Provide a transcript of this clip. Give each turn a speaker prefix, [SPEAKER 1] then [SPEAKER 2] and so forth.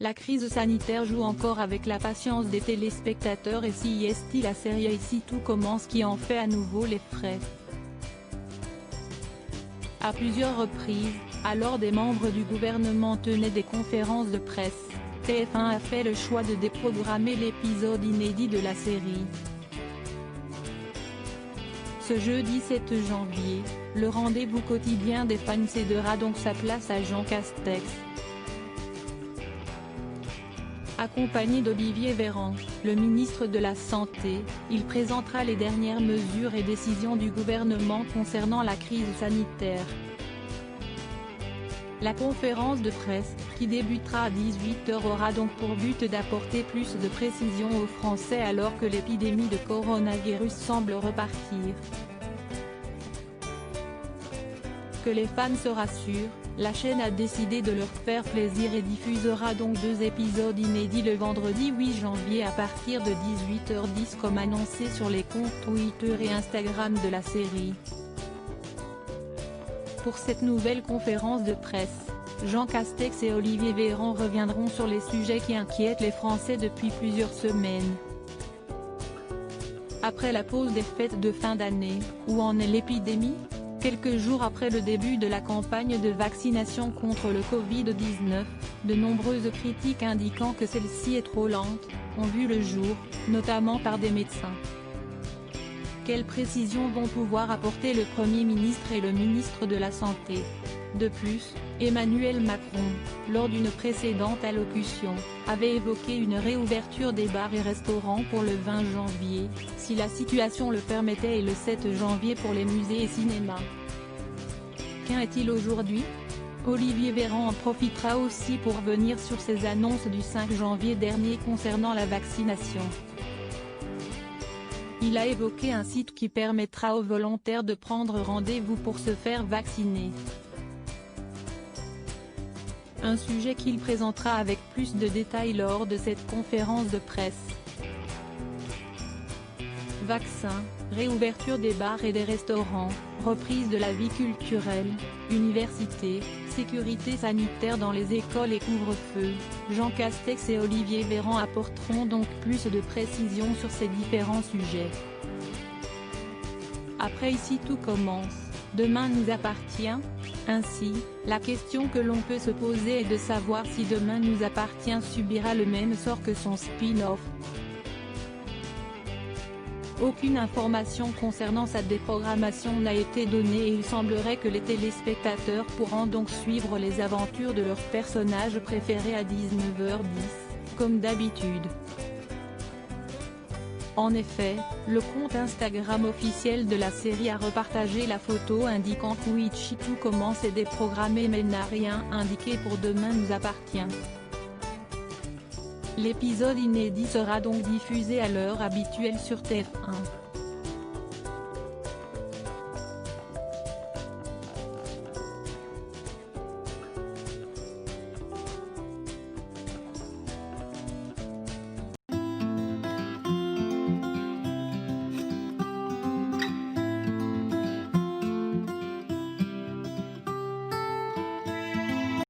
[SPEAKER 1] La crise sanitaire joue encore avec la patience des téléspectateurs et si est la série Ici tout commence qui en fait à nouveau les frais. À plusieurs reprises, alors des membres du gouvernement tenaient des conférences de presse, TF1 a fait le choix de déprogrammer l'épisode inédit de la série. Ce jeudi 7 janvier, le rendez-vous quotidien des fans cédera donc sa place à Jean Castex. Accompagné d'Olivier Véran, le ministre de la Santé, il présentera les dernières mesures et décisions du gouvernement concernant la crise sanitaire. La conférence de presse, qui débutera à 18 h aura donc pour but d'apporter plus de précision aux Français alors que l'épidémie de coronavirus semble repartir. Que les fans se rassurent, la chaîne a décidé de leur faire plaisir et diffusera donc 2 épisodes inédits le vendredi 8 janvier à partir de 18 h 10 comme annoncé sur les comptes Twitter et Instagram de la série. Pour cette nouvelle conférence de presse, Jean Castex et Olivier Véran reviendront sur les sujets qui inquiètent les Français depuis plusieurs semaines. Après la pause des fêtes de fin d'année, où en est l'épidémie ? Quelques jours après le début de la campagne de vaccination contre le Covid-19, de nombreuses critiques indiquant que celle-ci est trop lente, ont vu le jour, notamment par des médecins. Quelles précisions vont pouvoir apporter le Premier ministre et le ministre de la Santé ? De plus, Emmanuel Macron, lors d'une précédente allocution, avait évoqué une réouverture des bars et restaurants pour le 20 janvier, si la situation le permettait et le 7 janvier pour les musées et cinémas. Qu'en est-il aujourd'hui ? Olivier Véran en profitera aussi pour venir sur ses annonces du 5 janvier dernier concernant la vaccination. Il a évoqué un site qui permettra aux volontaires de prendre rendez-vous pour se faire vacciner. Un sujet qu'il présentera avec plus de détails lors de cette conférence de presse. Vaccins, réouverture des bars et des restaurants, reprise de la vie culturelle, université, sécurité sanitaire dans les écoles et couvre-feu, Jean Castex et Olivier Véran apporteront donc plus de précisions sur ces différents sujets. Après Ici tout commence, demain nous appartient ? Ainsi, la question que l'on peut se poser est de savoir si Demain nous appartient subira le même sort que son spin-off. Aucune information concernant sa déprogrammation n'a été donnée et il semblerait que les téléspectateurs pourront donc suivre les aventures de leurs personnages préférés à 19 h 10, comme d'habitude. En effet, le compte Instagram officiel de la série a repartagé la photo indiquant qu'Ici tout commence est déprogrammé mais n'a rien indiqué pour Demain nous appartient. L'épisode inédit sera donc diffusé à l'heure habituelle sur TF1.